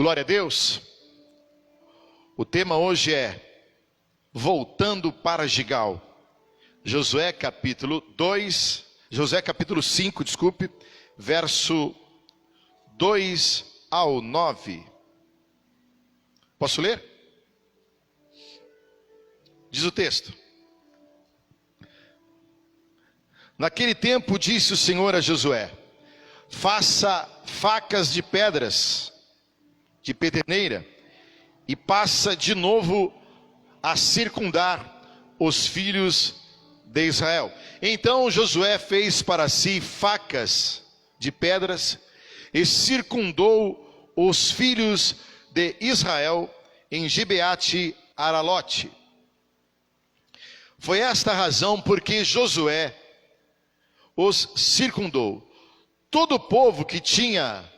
Glória a Deus. O tema hoje é voltando para Gigal. Josué capítulo 5, verso 2 ao 9. Posso ler? Diz o texto: Naquele tempo disse o Senhor a Josué: faça facas de pedras de pederneira e passa de novo a circundar os filhos de Israel. Então Josué fez para si facas de pedras e circundou os filhos de Israel em Gibeate Aralote. Foi esta a razão porque Josué os circundou. Todo o povo que tinha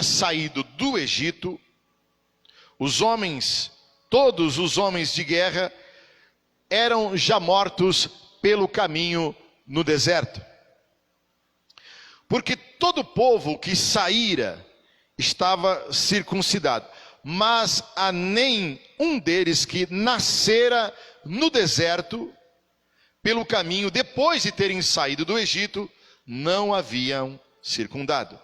saído do Egito, todos os homens de guerra, eram já mortos pelo caminho no deserto. Porque todo o povo que saíra estava circuncidado, mas a nenhum deles que nascera no deserto pelo caminho, depois de terem saído do Egito, não haviam circundado.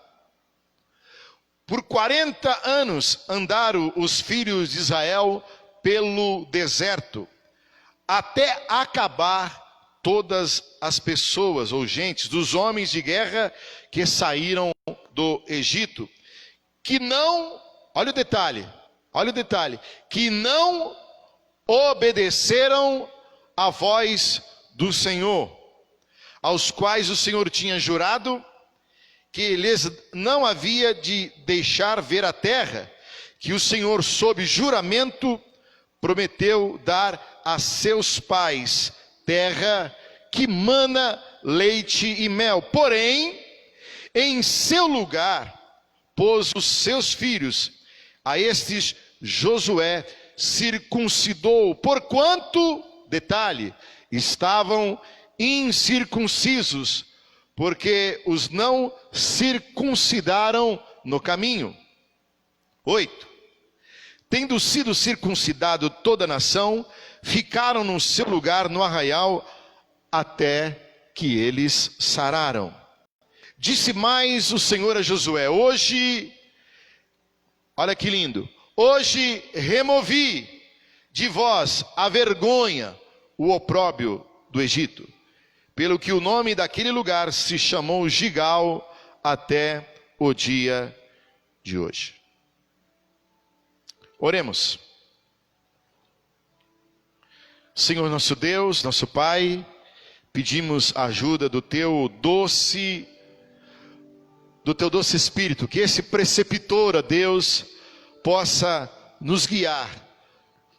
Por 40 anos andaram os filhos de Israel pelo deserto, até acabar todas as pessoas ou gentes dos homens de guerra que saíram do Egito, que não, olha o detalhe, que não obedeceram à voz do Senhor, aos quais o Senhor tinha jurado que lhes não havia de deixar ver a terra, que o Senhor, sob juramento, prometeu dar a seus pais, terra que mana leite e mel. Porém, em seu lugar, pôs os seus filhos. A estes Josué circuncidou, porquanto, detalhe, estavam incircuncisos, porque os não circuncidaram no caminho. 8. Tendo sido circuncidado toda a nação, ficaram no seu lugar no arraial, até que eles sararam. Disse mais o Senhor a Josué: hoje, olha que lindo, hoje removi de vós a vergonha, o opróbrio do Egito, pelo que o nome daquele lugar se chamou Gigal até o dia de hoje. Oremos. Senhor nosso Deus, nosso Pai, pedimos a ajuda do Teu doce Espírito, que esse preceptor, ó Deus, possa nos guiar,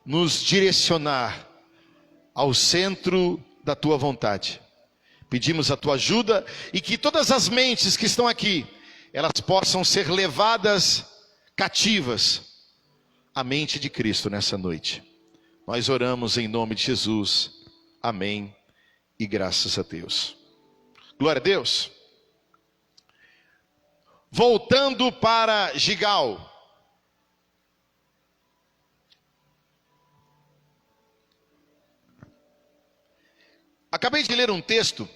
nos direcionar ao centro da Tua vontade. Pedimos a Tua ajuda e que todas as mentes que estão aqui, elas possam ser levadas cativas à mente de Cristo nessa noite. Nós oramos em nome de Jesus. Amém e graças a Deus. Glória a Deus. Voltando para Gigal. Acabei de ler um texto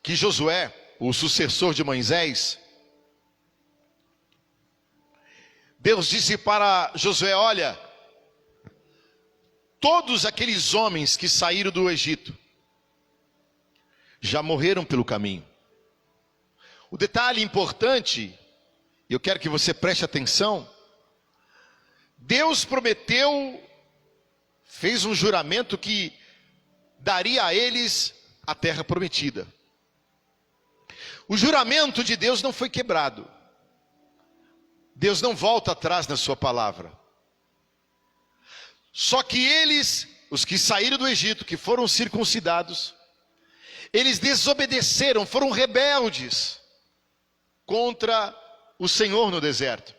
que Josué, o sucessor de Moisés, Deus disse para Josué: olha, todos aqueles homens que saíram do Egito já morreram pelo caminho. O detalhe importante, eu quero que você preste atenção, Deus prometeu, fez um juramento que daria a eles a terra prometida. O juramento de Deus não foi quebrado. Deus não volta atrás na sua palavra. Só que eles, os que saíram do Egito, que foram circuncidados, eles desobedeceram, foram rebeldes contra o Senhor no deserto.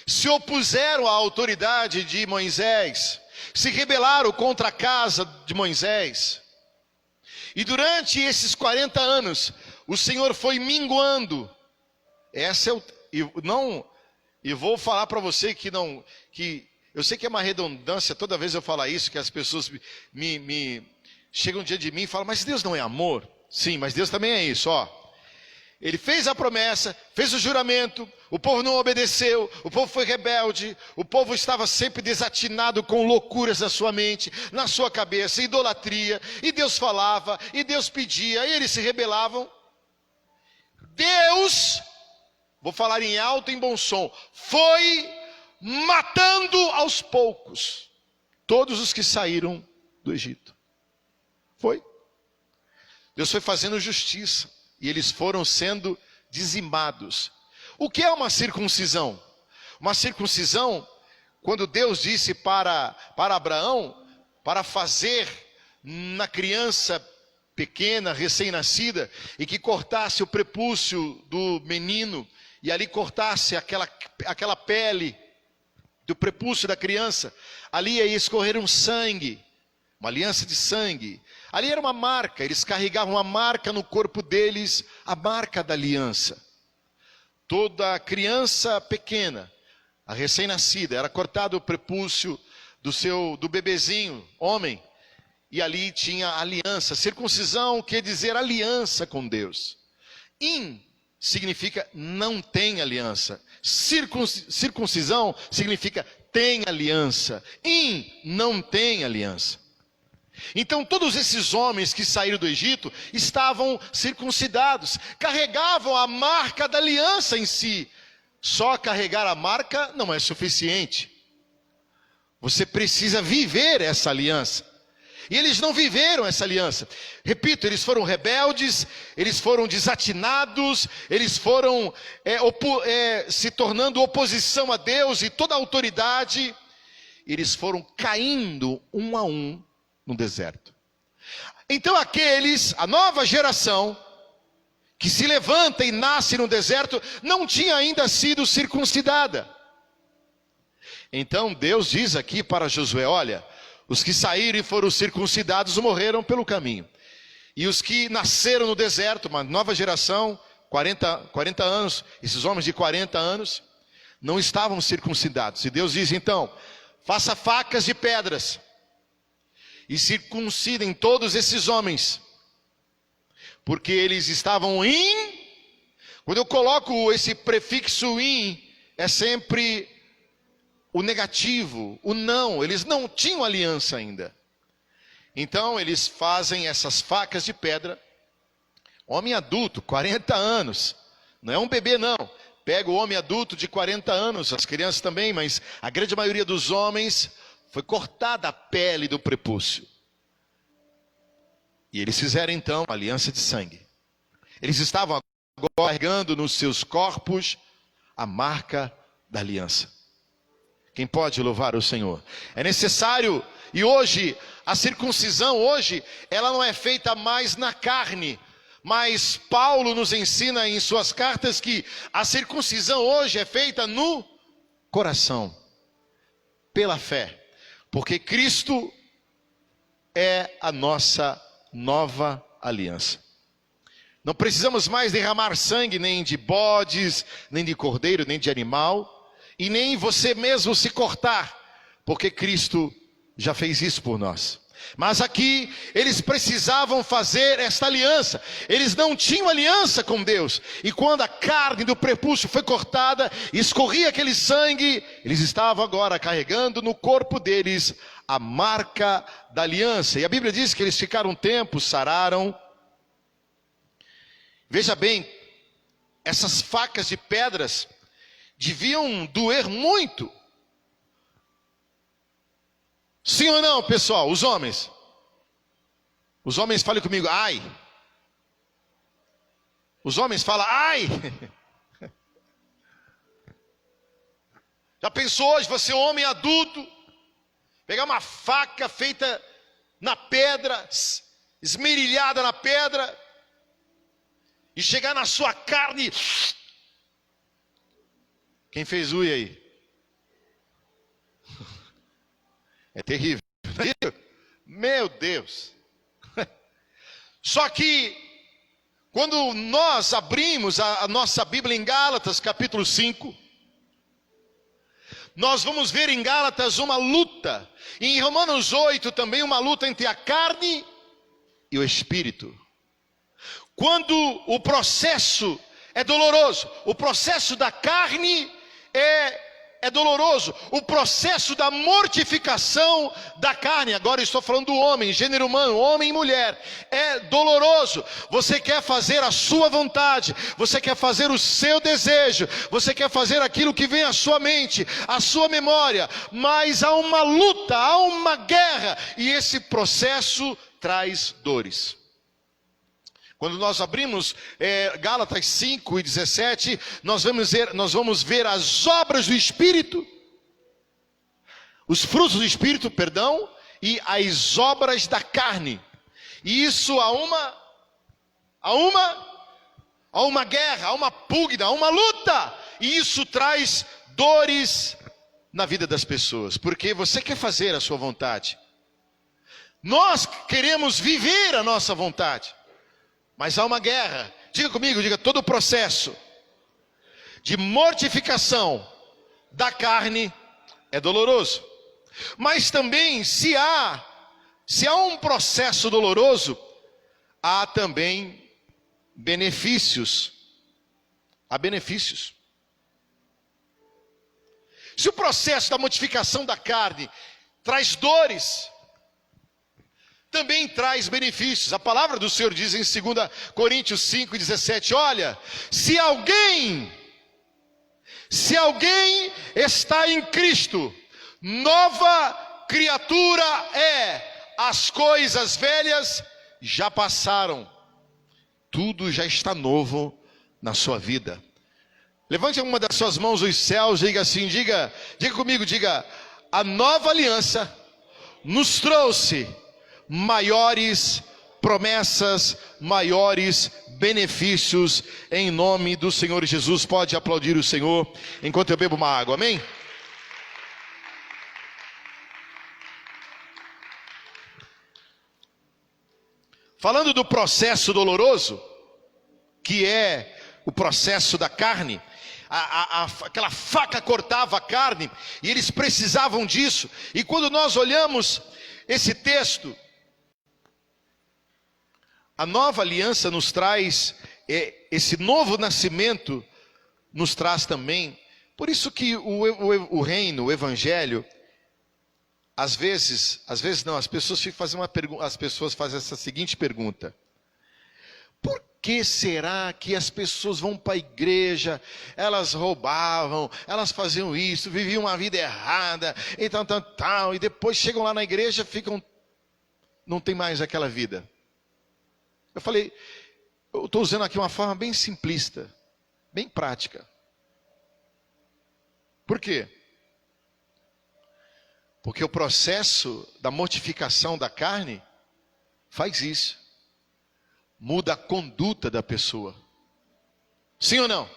Se opuseram à autoridade de Moisés, se rebelaram contra a casa de Moisés. E durante esses 40 anos, o Senhor foi minguando. E vou falar para você que eu sei que é uma redundância toda vez eu falar isso, que as pessoas chegam diante de mim e falam, mas Deus não é amor? Sim, mas Deus também é isso, ó. Ele fez a promessa, fez o juramento, o povo não obedeceu, o povo foi rebelde, o povo estava sempre desatinado com loucuras na sua mente, na sua cabeça, idolatria, e Deus falava, e Deus pedia, e eles se rebelavam. Deus, vou falar em alto e em bom som, foi matando aos poucos todos os que saíram do Egito. Foi. Deus foi fazendo justiça. E eles foram sendo dizimados. O que é uma circuncisão? Uma circuncisão, quando Deus disse para Abraão, para fazer na criança pequena, recém-nascida, e que cortasse o prepúcio do menino, e ali cortasse aquela pele do prepúcio da criança, ali ia escorrer um sangue, uma aliança de sangue. Ali era uma marca, eles carregavam a marca no corpo deles, a marca da aliança. Toda criança pequena, a recém-nascida, era cortado o prepúcio do bebezinho, homem, e ali tinha aliança. Circuncisão quer dizer aliança com Deus. In significa não tem aliança. Circuncisão significa tem aliança. In não tem aliança. Então todos esses homens que saíram do Egito estavam circuncidados, carregavam a marca da aliança em si. Só carregar a marca não é suficiente. Você precisa viver essa aliança. E eles não viveram essa aliança. Repito, eles foram rebeldes, eles foram desatinados, eles foram se tornando oposição a Deus e toda a autoridade. Eles foram caindo um a um no deserto. Então a nova geração que se levanta e nasce no deserto, não tinha ainda sido circuncidada. Então Deus diz aqui para Josué, olha, os que saíram e foram circuncidados morreram pelo caminho. E os que nasceram no deserto, uma nova geração, 40 anos, esses homens de 40 anos, não estavam circuncidados. E Deus diz então, faça facas de pedras e circuncidem todos esses homens, porque eles estavam in. Quando eu coloco esse prefixo in, é sempre o negativo, o não. Eles não tinham aliança ainda. Então eles fazem essas facas de pedra. Homem adulto, 40 anos, não é um bebê não. Pega o homem adulto de 40 anos, as crianças também, mas a grande maioria dos homens foi cortada a pele do prepúcio. E eles fizeram então uma aliança de sangue. Eles estavam agora carregando nos seus corpos a marca da aliança. Quem pode louvar o Senhor? É necessário, e hoje, a circuncisão hoje, ela não é feita mais na carne. Mas Paulo nos ensina em suas cartas que a circuncisão hoje é feita no coração, pela fé. Porque Cristo é a nossa nova aliança. Não precisamos mais derramar sangue nem de bodes, nem de cordeiro, nem de animal, e nem você mesmo se cortar, porque Cristo já fez isso por nós. Mas aqui eles precisavam fazer esta aliança. Eles não tinham aliança com Deus. E quando a carne do prepúcio foi cortada, escorria aquele sangue, eles estavam agora carregando no corpo deles a marca da aliança. E a Bíblia diz que eles ficaram um tempo, sararam. Veja bem, essas facas de pedras deviam doer muito. Sim ou não, pessoal? Os homens. Os homens falem comigo, ai. Os homens falam, ai. Já pensou hoje, você homem adulto, pegar uma faca feita na pedra, esmerilhada na pedra, e chegar na sua carne. Quem fez ui aí? É terrível. Meu Deus. Só que quando nós abrimos a nossa Bíblia em Gálatas capítulo 5, nós vamos ver em Gálatas uma luta, e em Romanos 8 também uma luta entre a carne e o espírito. Quando o processo é doloroso, o processo da carne é doloroso, o processo da mortificação da carne, agora eu estou falando do homem, gênero humano, homem e mulher, é doloroso. Você quer fazer a sua vontade, você quer fazer o seu desejo, você quer fazer aquilo que vem à sua mente, à sua memória, mas há uma luta, há uma guerra, e esse processo traz dores. Quando nós abrimos Gálatas 5:17, nós vamos ver as obras do Espírito, os frutos do Espírito, perdão, e as obras da carne. E isso há uma guerra, há uma pugna, há uma luta. E isso traz dores na vida das pessoas, porque você quer fazer a sua vontade. Nós queremos viver a nossa vontade. Mas há uma guerra, diga comigo, diga, todo o processo de mortificação da carne é doloroso. Mas também, se há um processo doloroso, há também benefícios. Há benefícios. Se o processo da mortificação da carne traz dores, também traz benefícios. A palavra do Senhor diz em 2 Coríntios 5:17, olha, se alguém está em Cristo, nova criatura é, as coisas velhas já passaram, tudo já está novo na sua vida. Levante uma das suas mãos aos céus, diga assim, diga comigo, diga, a nova aliança nos trouxe maiores promessas, maiores benefícios, em nome do Senhor Jesus. Pode aplaudir o Senhor enquanto eu bebo uma água, amém? Falando do processo doloroso, que é o processo da carne, aquela faca cortava a carne, e eles precisavam disso. E quando nós olhamos esse texto, a nova aliança nos traz, esse novo nascimento nos traz também. Por isso que o reino, o evangelho, às vezes não, as pessoas ficam fazendo as pessoas fazem essa seguinte pergunta: por que será que as pessoas vão para a igreja, elas roubavam, elas faziam isso, viviam uma vida errada, e tal, e depois chegam lá na igreja, não tem mais aquela vida? Eu falei, eu estou usando aqui uma forma bem simplista, bem prática. Por quê? Porque o processo da mortificação da carne faz isso. Muda a conduta da pessoa. Sim ou não?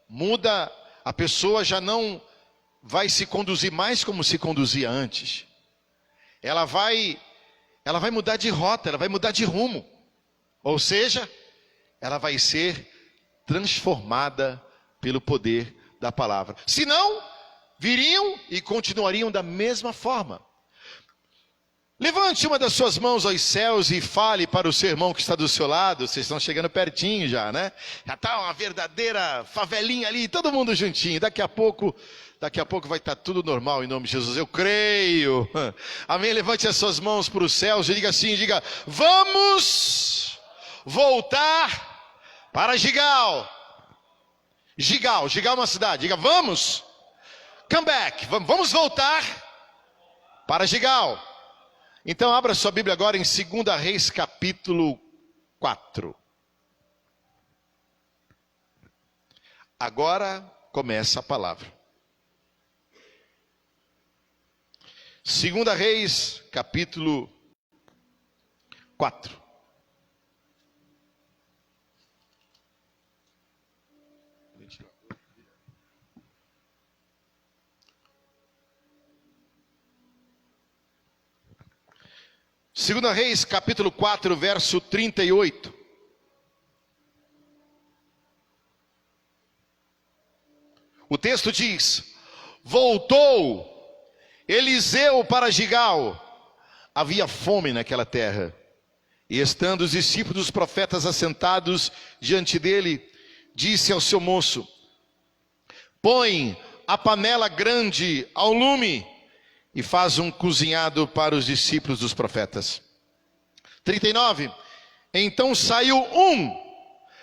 Muda, a pessoa já não vai se conduzir mais como se conduzia antes. Ela vai mudar de rota, ela vai mudar de rumo. Ou seja, ela vai ser transformada pelo poder da palavra. Senão, viriam e continuariam da mesma forma. Levante uma das suas mãos aos céus e fale para o seu irmão que está do seu lado. Vocês estão chegando pertinho já, né? Já está uma verdadeira favelinha ali, todo mundo juntinho. Daqui a pouco vai estar tudo normal em nome de Jesus. Eu creio. Amém? Levante as suas mãos para os céus e diga assim, diga, vamos voltar para Gigal. Gigal é uma cidade. Diga, vamos. Come back. Vamos voltar para Gigal. Então abra sua Bíblia agora em 2 Reis capítulo 4. Agora começa a palavra. 2 Reis capítulo 4. Segunda Reis, capítulo 4, verso 38. O texto diz: Voltou Eliseu para Gigal. Havia fome naquela terra. E estando os discípulos dos profetas assentados diante dele, disse ao seu moço: põe a panela grande ao lume e faz um cozinhado para os discípulos dos profetas. 39. Então saiu um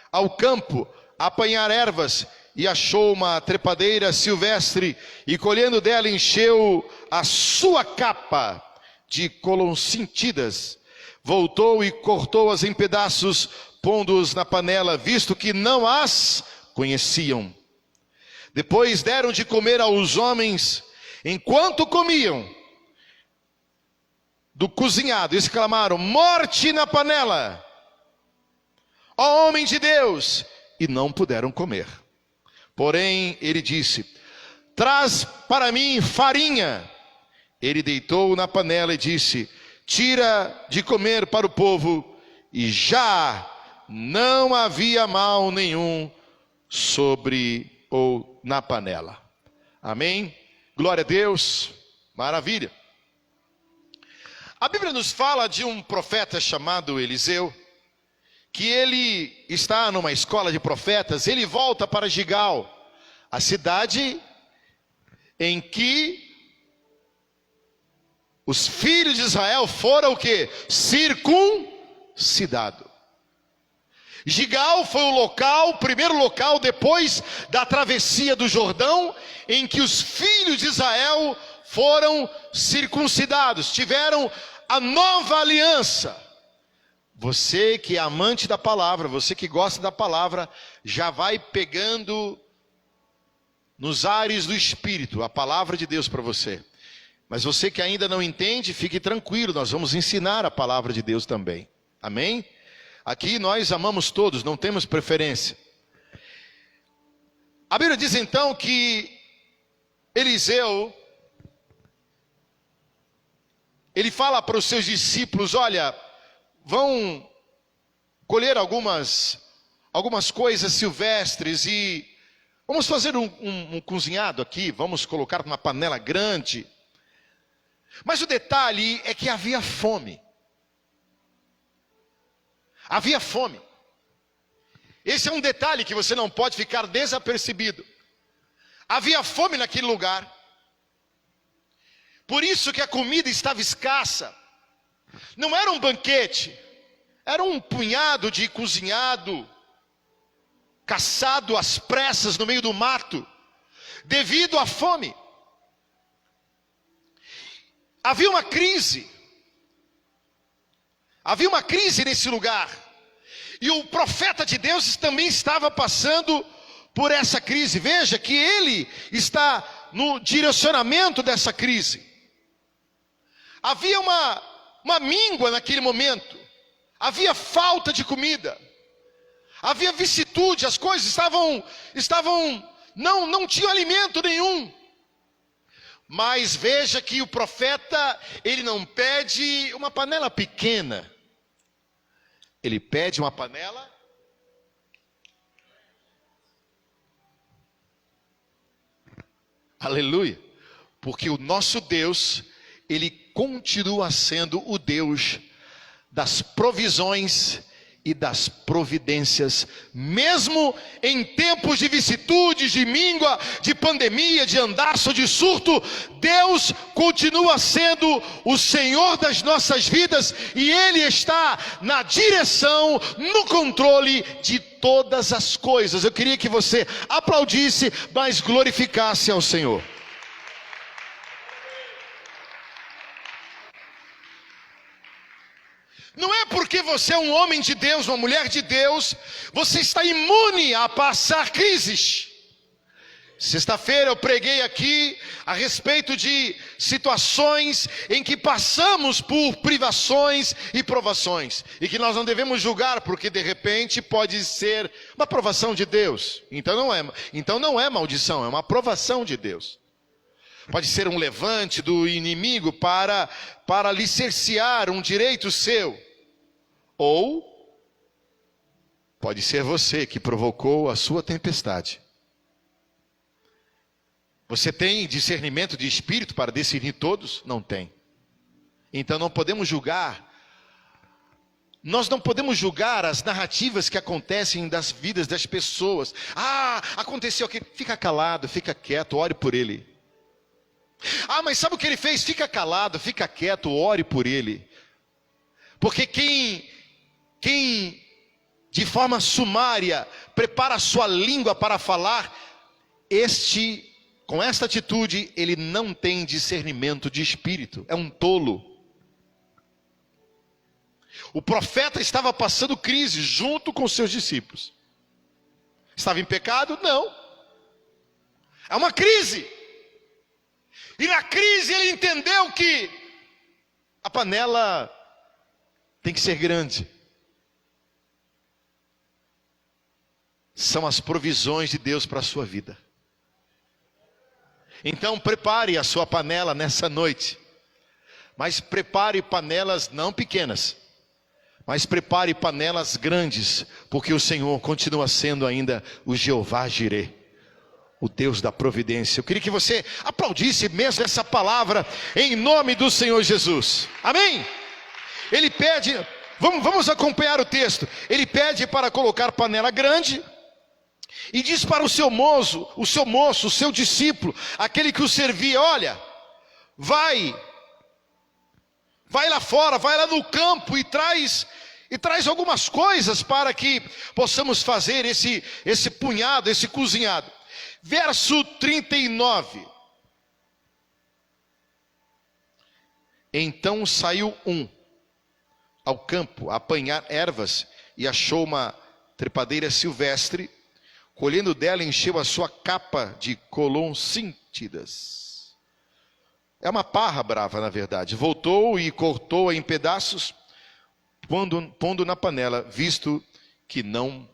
ao campo a apanhar ervas e achou uma trepadeira silvestre e colhendo dela encheu a sua capa de colocyntidas. Voltou e cortou-as em pedaços, pondo-os na panela, visto que não as conheciam. Depois deram de comer aos homens. Enquanto comiam do cozinhado, exclamaram: morte na panela, ó homem de Deus! E não puderam comer. Porém, ele disse: traz para mim farinha. Ele deitou na panela e disse: tira de comer para o povo. E já não havia mal nenhum sobre ou na panela. Amém? Glória a Deus. Maravilha. A Bíblia nos fala de um profeta chamado Eliseu, que ele está numa escola de profetas. Ele volta para Gigal, a cidade em que os filhos de Israel foram o quê? Circuncidado. Gigal foi o primeiro local depois da travessia do Jordão, em que os filhos de Israel foram circuncidados, tiveram a nova aliança. Você que é amante da palavra, você que gosta da palavra, já vai pegando nos ares do Espírito a palavra de Deus para você. Mas você que ainda não entende, fique tranquilo, nós vamos ensinar a palavra de Deus também. Amém? Aqui nós amamos todos, não temos preferência. A Bíblia diz então que Eliseu, ele fala para os seus discípulos: olha, vão colher algumas coisas silvestres e vamos fazer um cozinhado aqui, vamos colocar numa panela grande. Mas o detalhe é que havia fome. Havia fome. Esse é um detalhe que você não pode ficar desapercebido. Havia fome naquele lugar. Por isso que a comida estava escassa. Não era um banquete, era um punhado de cozinhado, caçado às pressas no meio do mato, devido à fome. Havia uma crise nesse lugar, e o profeta de Deus também estava passando por essa crise. Veja que ele está no direcionamento dessa crise. Havia uma míngua naquele momento, havia falta de comida, havia vicissitude, as coisas não tinham alimento nenhum. Mas veja que o profeta, ele não pede uma panela pequena, ele pede uma panela aleluia, porque o nosso Deus, ele continua sendo o Deus das provisões e das providências, mesmo em tempos de vicissitudes, de míngua, de pandemia, de andaço, de surto. Deus continua sendo o Senhor das nossas vidas, e Ele está na direção, no controle de todas as coisas. Eu queria que você aplaudisse, mas glorificasse ao Senhor. Não é porque você é um homem de Deus, uma mulher de Deus, você está imune a passar crises. Sexta-feira eu preguei aqui a respeito de situações em que passamos por privações e provações, e que nós não devemos julgar, porque de repente pode ser uma provação de Deus. Então não é maldição, é uma provação de Deus. Pode ser um levante do inimigo para lhe cercear um direito seu. Ou pode ser você que provocou a sua tempestade. Você tem discernimento de espírito para discernir todos? Não tem. Então não podemos julgar. Nós não podemos julgar as narrativas que acontecem das vidas das pessoas. Ah, aconteceu aqui. Fica calado, fica quieto, ore por ele. Ah, mas sabe o que ele fez? Fica calado, fica quieto, ore por ele. Porque quem de forma sumária prepara a sua língua para falar, com esta atitude, ele não tem discernimento de espírito, é um tolo. O profeta estava passando crise junto com seus discípulos. Estava em pecado? Não. É uma crise. E na crise ele entendeu que a panela tem que ser grande. São as provisões de Deus para a sua vida. Então prepare a sua panela nessa noite. Mas prepare panelas não pequenas, mas prepare panelas grandes, porque o Senhor continua sendo ainda o Jeová Jireh, o Deus da providência. Eu queria que você aplaudisse mesmo essa palavra em nome do Senhor Jesus. Amém? Ele pede, vamos acompanhar o texto. Ele pede para colocar panela grande. E diz para o seu moço, o seu discípulo, aquele que o servia: olha, vai lá fora, vai lá no campo e traz algumas coisas para que possamos fazer esse punhado, esse cozinhado. Verso 39. Então saiu ao campo a apanhar ervas e achou uma trepadeira silvestre. Colhendo dela, encheu a sua capa de coloncíntidas. É uma parra brava, na verdade. Voltou e cortou-a em pedaços, pondo na panela, visto que não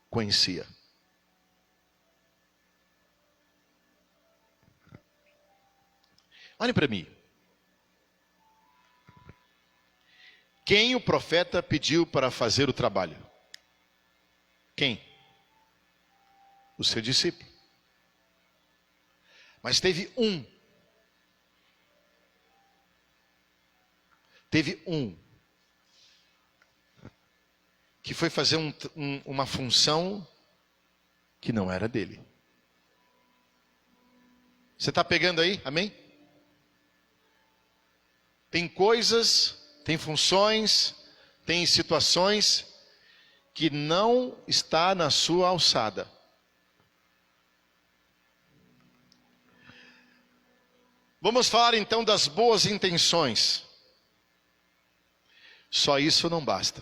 conhecia. Olhem para mim. Quem o profeta pediu para fazer o trabalho? Quem? O seu discípulo. Mas teve um que foi fazer uma função que não era dele. Você está pegando aí? Amém? Tem coisas, tem funções, tem situações que não está na sua alçada. Vamos falar então das boas intenções. Só isso não basta.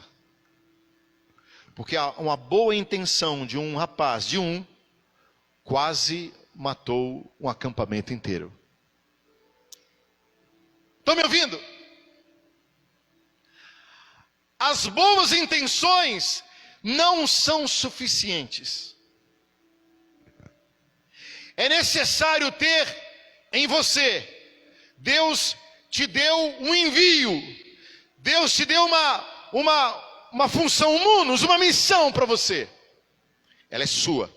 Porque uma boa intenção de um rapaz, quase matou um acampamento inteiro. Estão me ouvindo? As boas intenções não são suficientes. É necessário ter em você, Deus te deu um envio, Deus te deu uma função, uma missão para você. Ela é sua.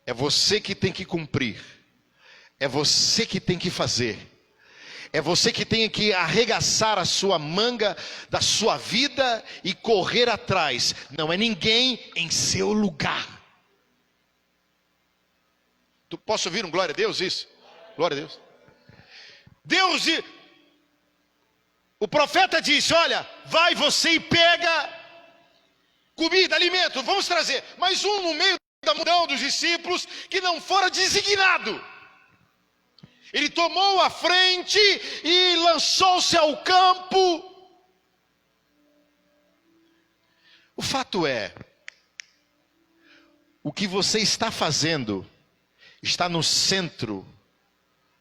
É você que tem que cumprir. É você que tem que fazer. É você que tem que arregaçar a sua manga da sua vida e correr atrás. Não é ninguém em seu lugar. Tu posso ouvir um glória a Deus isso? Glória a Deus. O profeta disse: olha, vai você e pega comida, alimento, vamos trazer. Mas no meio da multidão dos discípulos que não fora designado. Ele tomou a frente e lançou-se ao campo. O fato é, o que você está fazendo está no centro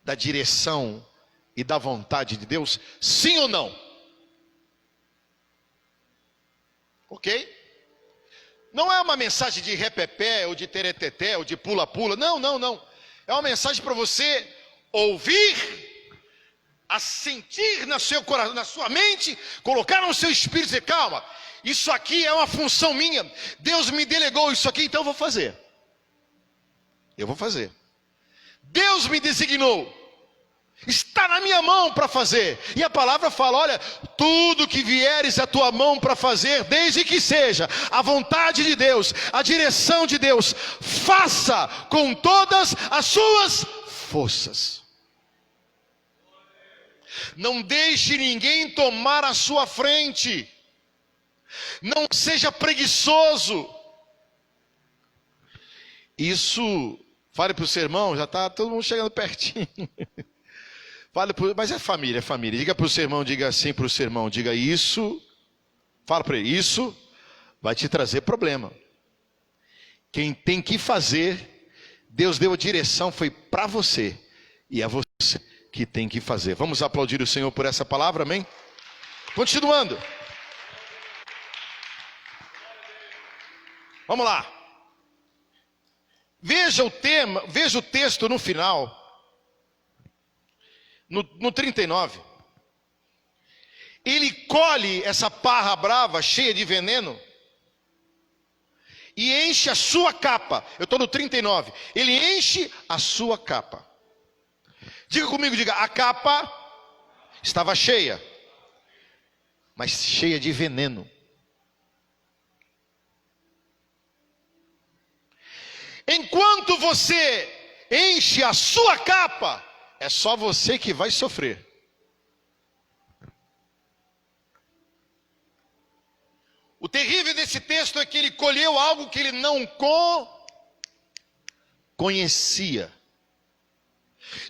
da direção e da vontade de Deus, sim ou não? Ok? Não é uma mensagem de repepé, ou de tereteté, ou de pula-pula, não. É uma mensagem para você ouvir, a sentir no seu coração, na sua mente, colocar no seu espírito e dizer: calma, isso aqui é uma função minha, Deus me delegou isso aqui, então eu vou fazer. Eu vou fazer. Deus me designou. Está na minha mão para fazer. E a palavra fala, olha, tudo que vieres à tua mão para fazer, desde que seja a vontade de Deus, a direção de Deus, faça com todas as suas forças. Não deixe ninguém tomar a sua frente. Não seja preguiçoso. Isso, fale para o seu irmão, já está todo mundo chegando pertinho. Mas é família, é família. Diga para o seu irmão, diga assim para o seu irmão, diga isso. Fala para ele, isso vai te trazer problema. Quem tem que fazer, Deus deu a direção, foi para você. E é você que tem que fazer. Vamos aplaudir o Senhor por essa palavra, amém? Continuando. Vamos lá. Veja o tema, veja o texto no final. No 39, ele colhe essa parra brava, cheia de veneno, e enche a sua capa. Eu estou no 39. Ele enche a sua capa. Diga comigo, diga, a capa estava cheia, mas cheia de veneno. Enquanto você enche a sua capa, é só você que vai sofrer. O terrível desse texto é que ele colheu algo que ele não conhecia.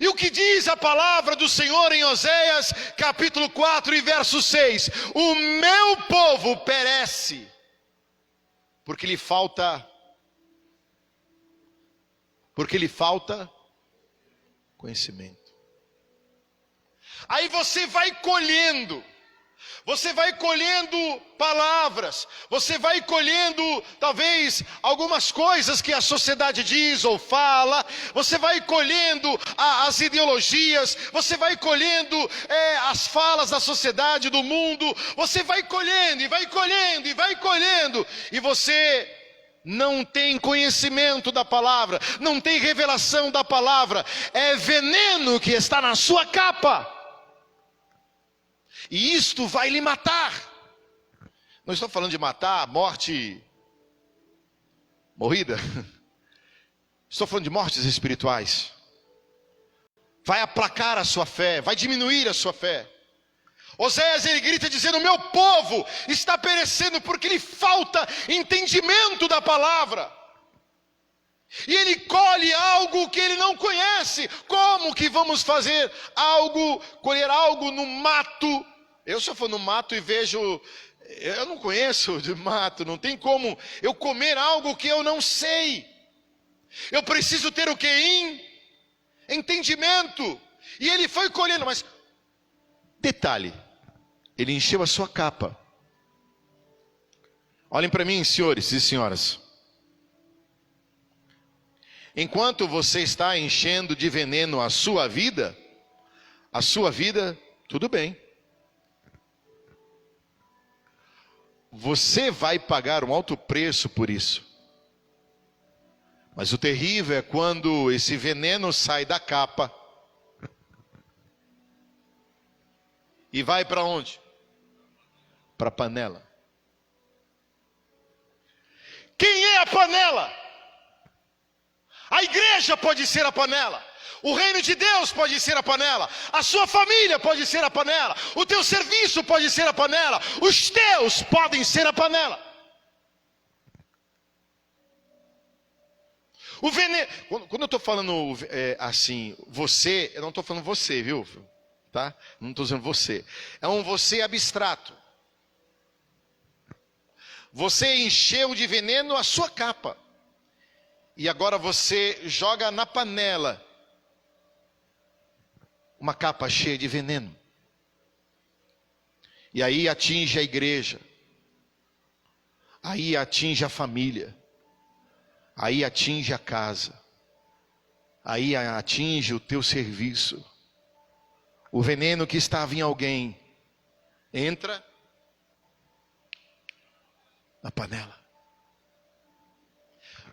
E o que diz a palavra do Senhor em Oséias, capítulo 4 e verso 6? O meu povo perece, porque lhe falta conhecimento. Aí você vai colhendo palavras, você vai colhendo talvez algumas coisas que a sociedade diz ou fala, você vai colhendo as ideologias, você vai colhendo as falas da sociedade, do mundo, você vai colhendo e vai colhendo e vai colhendo, e você não tem conhecimento da palavra, não tem revelação da palavra, é veneno que está na sua capa, e isto vai lhe matar. Não estou falando de matar, morte morrida, estou falando de mortes espirituais. Vai aplacar a sua fé, vai diminuir a sua fé. Oséias, ele grita dizendo, meu povo está perecendo porque lhe falta entendimento da palavra. E ele colhe algo que ele não conhece. Como que vamos fazer algo, colher algo no mato? Eu só for no mato e vejo, eu não conheço de mato, não tem como eu comer algo que eu não sei. Eu preciso ter o que? Entendimento. E ele foi colhendo, mas detalhe, ele encheu a sua capa. Olhem para mim, senhores e senhoras. Enquanto você está enchendo de veneno a sua vida, tudo bem. Você vai pagar um alto preço por isso. Mas o terrível é quando esse veneno sai da capa e vai para onde? Para a panela. Quem é a panela? A igreja pode ser a panela. O reino de Deus pode ser a panela. A sua família pode ser a panela. O teu serviço pode ser a panela. Os teus podem ser a panela. O veneno, quando eu estou falando assim, você, eu não estou falando você, viu? Tá? Não estou dizendo você. É um você abstrato. Você encheu de veneno a sua capa. E agora você joga na panela uma capa cheia de veneno. E aí atinge a igreja. Aí atinge a família. Aí atinge a casa. Aí atinge o teu serviço. O veneno que estava em alguém entra na panela.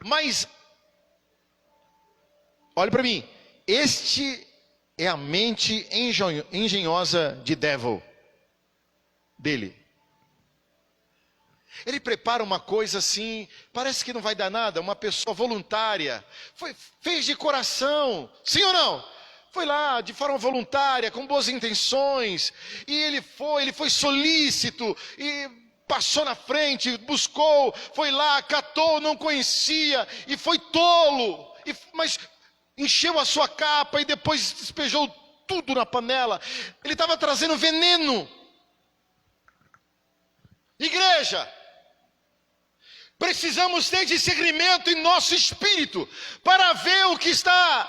Mas Olhe para mim. Este é a mente engenhosa de dele. Ele prepara uma coisa assim, parece que não vai dar nada, uma pessoa voluntária, fez de coração, sim ou não? Foi lá de forma voluntária, com boas intenções, e ele foi solícito, e passou na frente, buscou, foi lá, catou, não conhecia, e foi tolo, mas encheu a sua capa e depois despejou tudo na panela. Ele estava trazendo veneno. Igreja, precisamos ter discernimento em nosso espírito para ver o que está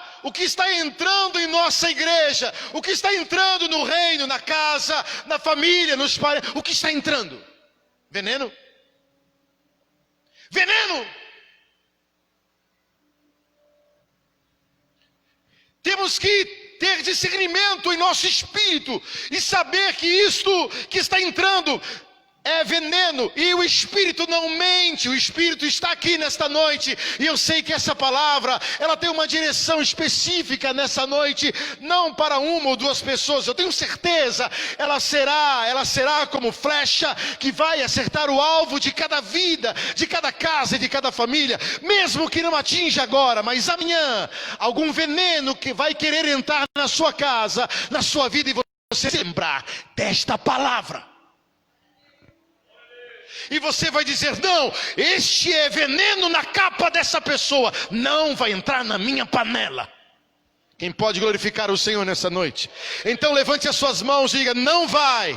entrando em nossa igreja, o que está entrando no reino, na casa, na família, nos parentes, o que está entrando? Veneno? Veneno! Temos que ter discernimento em nosso espírito e saber que isto que está entrando é veneno, e o Espírito não mente. O Espírito está aqui nesta noite, e eu sei que essa palavra, ela tem uma direção específica nessa noite, não para uma ou duas pessoas, eu tenho certeza, ela será como flecha, que vai acertar o alvo de cada vida, de cada casa e de cada família, mesmo que não atinja agora, mas amanhã, algum veneno que vai querer entrar na sua casa, na sua vida, e você lembrar desta palavra. E você vai dizer: não, este é veneno na capa dessa pessoa, não vai entrar na minha panela. Quem pode glorificar o Senhor nessa noite? Então levante as suas mãos e diga: não vai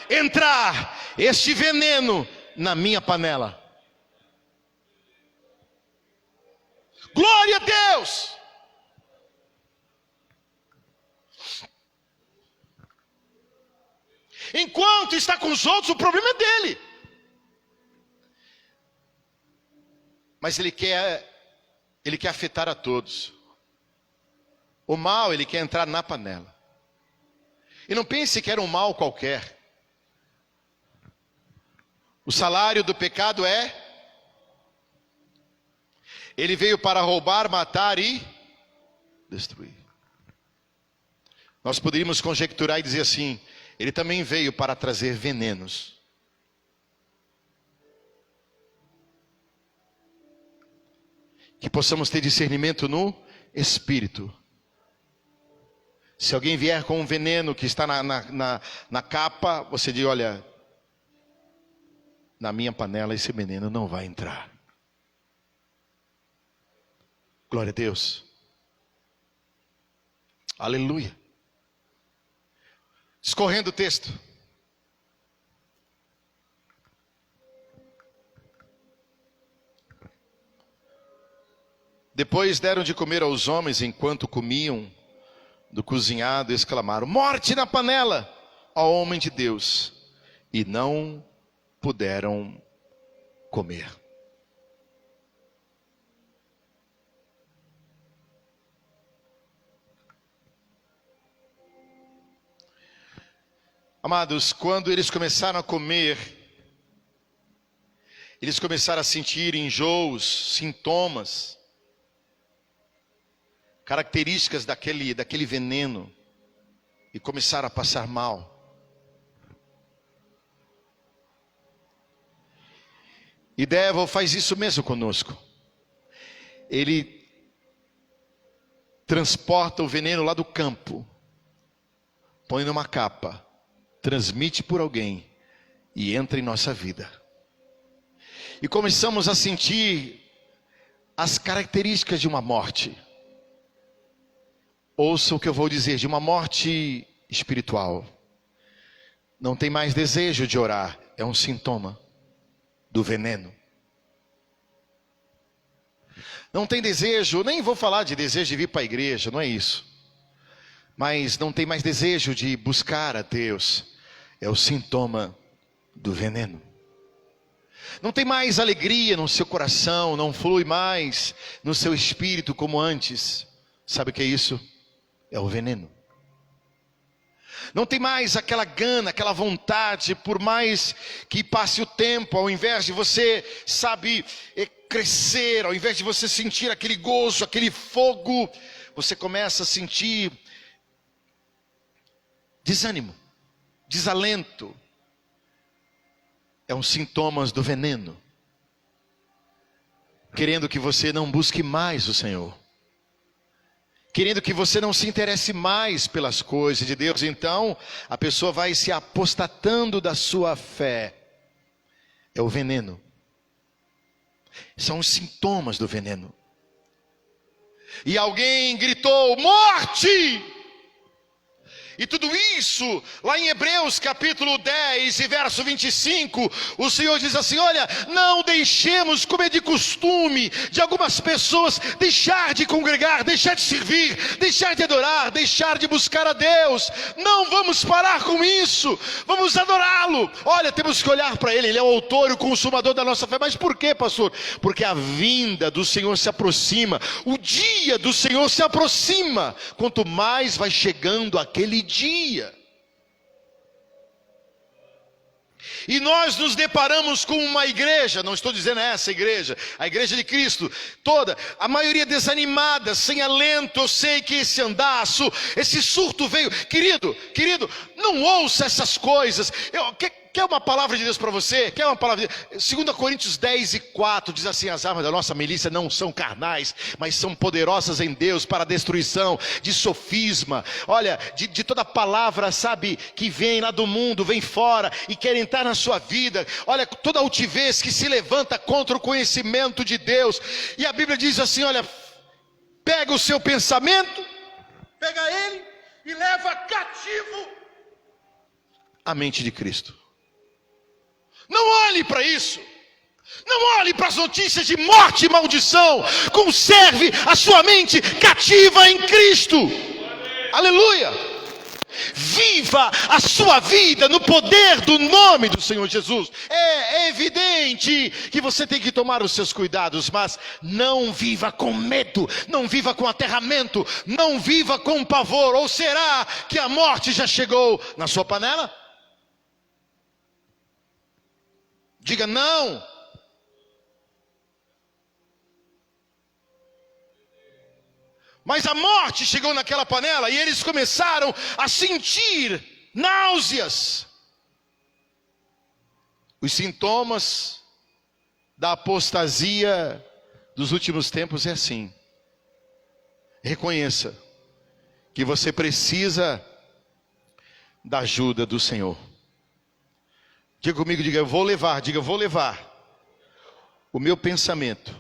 entrar este veneno na minha panela. Glória a Deus! Enquanto está com os outros, o problema é dele. Mas ele quer afetar a todos. O mal, ele quer entrar na panela. E não pense que era um mal qualquer. O salário do pecado é: ele veio para roubar, matar e destruir. Nós poderíamos conjecturar e dizer assim: ele também veio para trazer venenos. Que possamos ter discernimento no espírito. Se alguém vier com um veneno que está na capa, você diz: olha, na minha panela esse veneno não vai entrar. Glória a Deus. Aleluia. Escorrendo o texto. Depois deram de comer aos homens enquanto comiam do cozinhado, e exclamaram: morte na panela, ó homem de Deus! E não puderam comer. Amados, quando eles começaram a comer, eles começaram a sentir enjoos, sintomas, características daquele veneno, e começaram a passar mal. E Devil faz isso mesmo conosco. Ele transporta o veneno lá do campo, põe numa capa, transmite por alguém e entra em nossa vida. E começamos a sentir as características de uma morte. Ouça o que eu vou dizer: de uma morte espiritual. Não tem mais desejo de orar, é um sintoma do veneno. Não tem desejo, nem vou falar de desejo de vir para a igreja, não é isso. Mas não tem mais desejo de buscar a Deus. É o sintoma do veneno. Não tem mais alegria no seu coração, não flui mais no seu espírito como antes. Sabe o que é isso? É o veneno. Não tem mais aquela gana, aquela vontade, por mais que passe o tempo, ao invés de você, crescer, ao invés de você sentir aquele gozo, aquele fogo, você começa a sentir desânimo, desalento. É um sintomas do veneno, querendo que você não busque mais o Senhor, querendo que você não se interesse mais pelas coisas de Deus. Então a pessoa vai se apostatando da sua fé. É o veneno. São os sintomas do veneno. E alguém gritou: morte! E tudo isso, lá em Hebreus capítulo 10 e verso 25, o Senhor diz assim: olha, não deixemos, como é de costume de algumas pessoas, deixar de congregar, deixar de servir, deixar de adorar, deixar de buscar a Deus. Não vamos parar com isso, vamos adorá-lo. Olha, temos que olhar para Ele, Ele é o autor e o consumador da nossa fé. Mas por quê, pastor? Porque a vinda do Senhor se aproxima, o dia do Senhor se aproxima. Quanto mais vai chegando aquele dia, e nós nos deparamos com uma igreja, não estou dizendo essa igreja, a igreja de Cristo toda, a maioria desanimada, sem alento. Eu sei que esse andaço, esse surto veio. Querido, não ouça essas coisas. Quer uma palavra de Deus para você? Quer uma palavra de Deus? 2 Coríntios 10 e 4 diz assim: as armas da nossa milícia não são carnais, mas são poderosas em Deus para a destruição de sofisma. Olha, de toda palavra, sabe, que vem lá do mundo, vem fora e quer entrar na sua vida. Olha, toda altivez que se levanta contra o conhecimento de Deus. E a Bíblia diz assim: olha, pega o seu pensamento, pega ele e leva cativo a mente de Cristo. Não olhe para isso. Não olhe para as notícias de morte e maldição. Conserve a sua mente cativa em Cristo. Aleluia. Viva a sua vida no poder do nome do Senhor Jesus. É evidente que você tem que tomar os seus cuidados, mas não viva com medo, não viva com aterramento, não viva com pavor. Ou será que a morte já chegou na sua panela? Diga não. Mas a morte chegou naquela panela e eles começaram a sentir náuseas. Os sintomas da apostasia dos últimos tempos é assim. Reconheça que você precisa da ajuda do Senhor. Diga comigo, diga eu vou levar o meu pensamento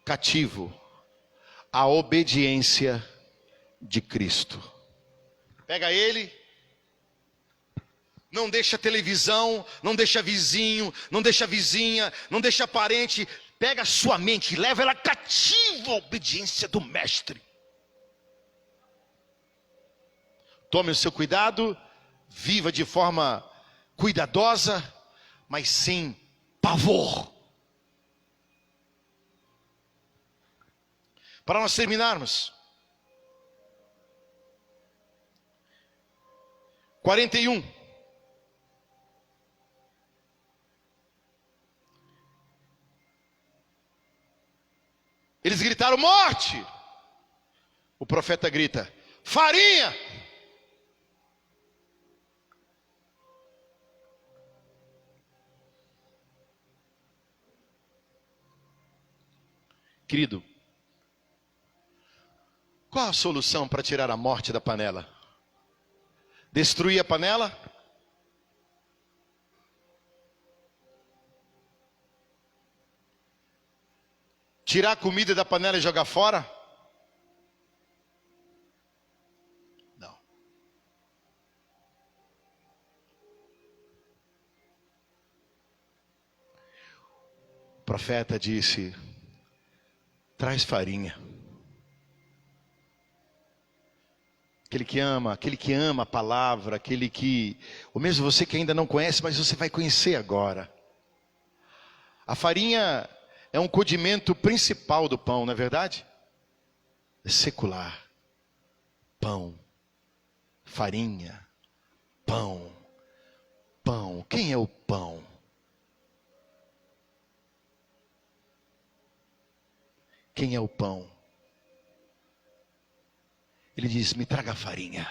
cativo à obediência de Cristo. Pega ele, não deixa televisão, não deixa vizinho, não deixa vizinha, não deixa parente. Pega a sua mente e leva ela cativa à obediência do Mestre. Tome o seu cuidado, viva de forma cuidadosa, mas sem pavor. Para nós terminarmos, 41. Eles gritaram morte. O profeta grita: farinha. Querido, qual a solução para tirar a morte da panela? Destruir a panela? Tirar a comida da panela e jogar fora? Não. O profeta disse: traz farinha. Aquele que ama a palavra, ou mesmo você que ainda não conhece, mas você vai conhecer agora. A farinha é um condimento principal do pão, não é verdade? É secular. Pão, farinha, pão. Quem é o pão? quem é o pão. Ele diz: me traga farinha.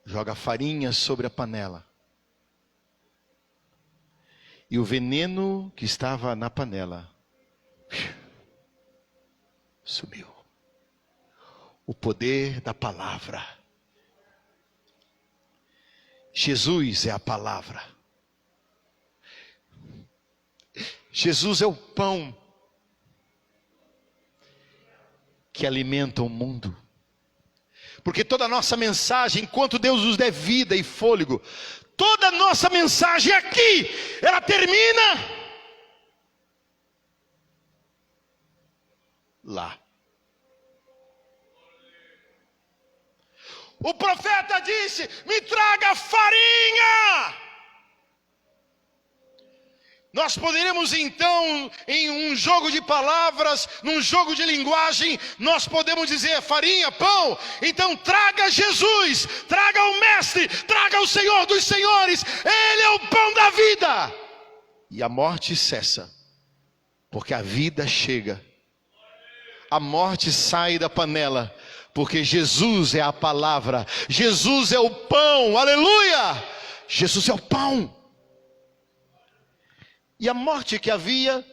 Joga farinha sobre a panela. E o veneno que estava na panela sumiu. O poder da palavra. Jesus é a palavra. Jesus é o pão que alimenta o mundo. Porque toda a nossa mensagem, enquanto Deus nos der vida e fôlego, toda a nossa mensagem aqui, ela termina lá. O profeta disse: me traga farinha. Nós poderíamos então, em um jogo de palavras, num jogo de linguagem, nós podemos dizer farinha, pão. Então traga Jesus, traga o Mestre, traga o Senhor dos Senhores. Ele é o pão da vida. E a morte cessa, porque a vida chega. A morte sai da panela, porque Jesus é a palavra. Jesus é o pão, aleluia. Jesus é o pão. E a morte que havia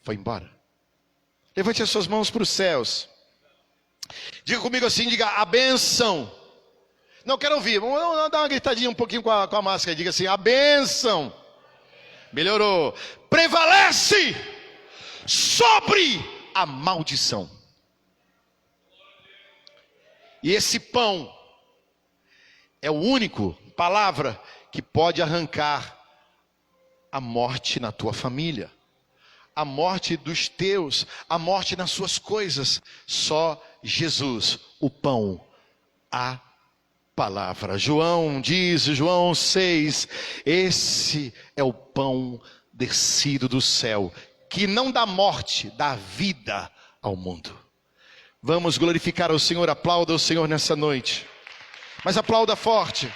foi embora. Levante as suas mãos para os céus. Diga comigo assim, diga: a bênção. Não quero ouvir, vamos dar uma gritadinha um pouquinho com a máscara. Diga assim: a bênção. Melhorou. Prevalece sobre a maldição. E esse pão é o único palavra que pode arrancar a morte na tua família, a morte dos teus, a morte nas suas coisas. Só Jesus, o pão, a palavra. João diz, João 6, esse é o pão descido do céu, que não dá morte, dá vida ao mundo. Vamos glorificar o Senhor, aplauda o Senhor nessa noite, mas aplauda forte.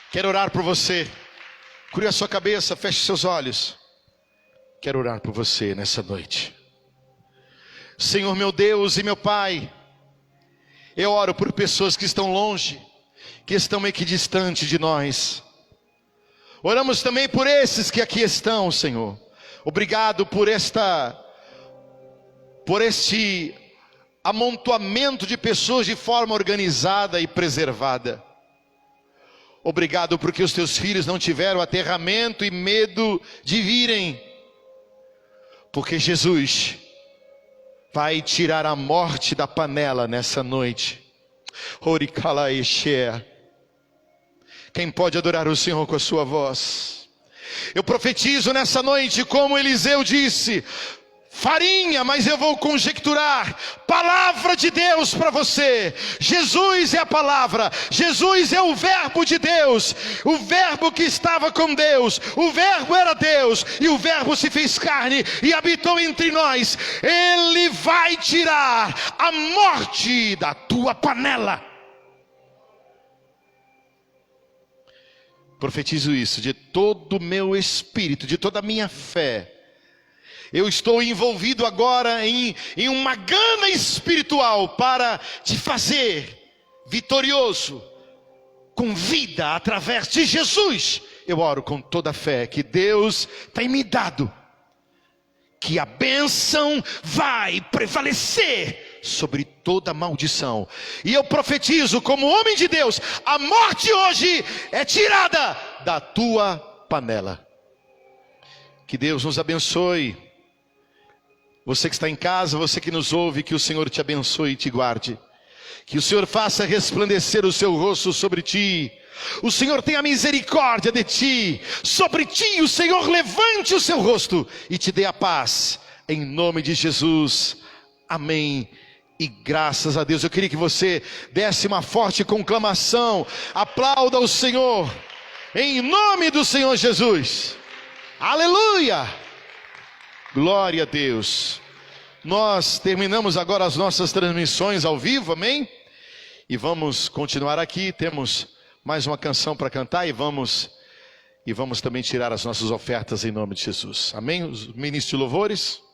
Quero orar por você. Cure a sua cabeça, feche seus olhos. Quero orar por você nessa noite. Senhor meu Deus e meu Pai, eu oro por pessoas que estão longe, que estão equidistantes de nós. Oramos também por esses que aqui estão, Senhor. Obrigado por este amontoamento de pessoas de forma organizada e preservada. Obrigado porque os teus filhos não tiveram aterramento e medo de virem. Porque Jesus vai tirar a morte da panela nessa noite. Quem pode adorar o Senhor com a sua voz? Eu profetizo nessa noite, como Eliseu disse: farinha, mas eu vou conjecturar, palavra de Deus para você. Jesus é a palavra, Jesus é o verbo de Deus, o verbo que estava com Deus, o verbo era Deus, e o verbo se fez carne e habitou entre nós. Ele vai tirar a morte da tua panela. Profetizo isso de todo o meu espírito, de toda a minha fé. Eu estou envolvido agora em uma gana espiritual para te fazer vitorioso, com vida através de Jesus. Eu oro com toda a fé que Deus tem me dado, que a bênção vai prevalecer sobre toda maldição. E eu profetizo como homem de Deus: a morte hoje é tirada da tua panela. Que Deus nos abençoe. Você que está em casa, você que nos ouve, que o Senhor te abençoe e te guarde. Que o Senhor faça resplandecer o seu rosto sobre ti. O Senhor tenha misericórdia de ti. Sobre ti o Senhor levante o seu rosto e te dê a paz. Em nome de Jesus. Amém. E graças a Deus. Eu queria que você desse uma forte conclamação. Aplauda o Senhor. Em nome do Senhor Jesus. Aleluia. Glória a Deus. Nós terminamos agora as nossas transmissões ao vivo, amém? E vamos continuar aqui, temos mais uma canção para cantar e vamos e vamos também tirar as nossas ofertas em nome de Jesus. Amém? Os ministros de louvores.